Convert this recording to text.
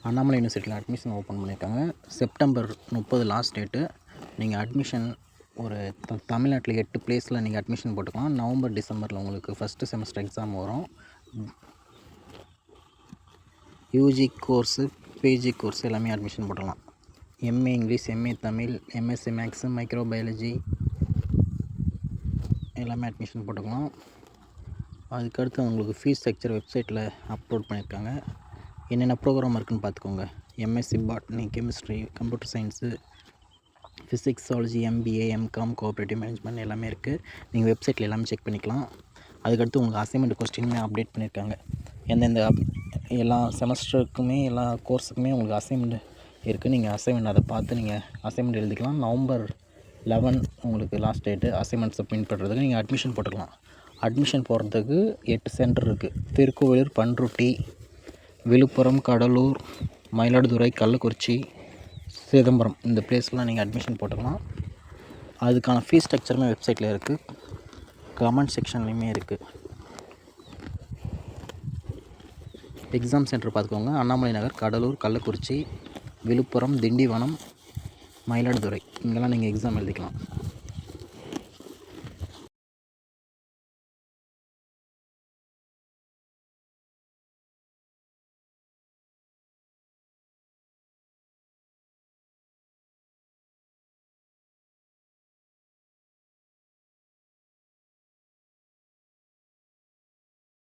அண்ணாமலை யூனிவர்சிட்டியில் admission open பண்ணியிருக்காங்க. September 30 last date. நீங்கள் அட்மிஷன் ஒரு தமிழ்நாட்டில் 8 பிளேஸில் நீங்கள் அட்மிஷன் போட்டுக்கலாம். நவம்பர் டிசம்பரில் உங்களுக்கு ஃபஸ்ட்டு செமஸ்டர் எக்ஸாம் வரும். யூஜி கோர்ஸு, பிஜி கோர்ஸ் எல்லாமே அட்மிஷன் போட்டுடலாம். MA English, MA Tamil, MSc maths, microbiology எல்லாமே அட்மிஷன் போட்டுக்கலாம். அதுக்கடுத்து உங்களுக்கு ஃபீஸ் ஸ்ட்ரக்சர் வெப்சைட்டில் அப்லோட் பண்ணியிருக்காங்க. என்னென்ன ப்ரோக்ராம் இருக்குதுன்னு பார்த்துக்கோங்க. MSc botany, chemistry, computer science, physics, zoology, MBA, MCom, cooperative management எல்லாமே இருக்குது. நீங்கள் வெப்சைட்டில் எல்லாமே செக் பண்ணிக்கலாம். அதுக்கடுத்து உங்களுக்கு அசைன்மெண்ட் கொஸ்டினுமே அப்டேட் பண்ணியிருக்காங்க. எந்தெந்த எல்லா செமஸ்டருக்குமே எல்லா கோர்ஸுக்குமே உங்களுக்கு அசைன்மெண்ட் இருக்குது. நீங்கள் அசைன்மெண்ட் அதை பார்த்து நீங்கள் அசைன்மெண்ட் எழுதிக்கலாம். நவம்பர் 11 உங்களுக்கு லாஸ்ட் டேட்டு அசைன்மெண்ட் சப்மிட் பண்ணுறதுக்கு. நீங்கள் அட்மிஷன் போட்டுக்கலாம். அட்மிஷன் போடுறதுக்கு 8 சென்டர் இருக்குது. திருக்கோவிலூர், பண்ருட்டி, விழுப்புரம், கடலூர், மயிலாடுதுறை, கள்ளக்குறிச்சி, சிதம்பரம் இந்த பிளேஸ்லாம் நீங்கள் அட்மிஷன் போட்டுக்கலாம். அதுக்கான ஃபீஸ் ஸ்ட்ரக்சருமே வெப்சைட்டில் இருக்குது. கமெண்ட் செக்ஷன்லேயுமே இருக்குது. எக்ஸாம் சென்டர் பார்த்துக்கோங்க. அண்ணாமலை நகர், கடலூர், கள்ளக்குறிச்சி, விழுப்புரம், திண்டிவனம், மயிலாடுதுறை இங்கெல்லாம் நீங்கள் எக்ஸாம் எழுதிக்கலாம்.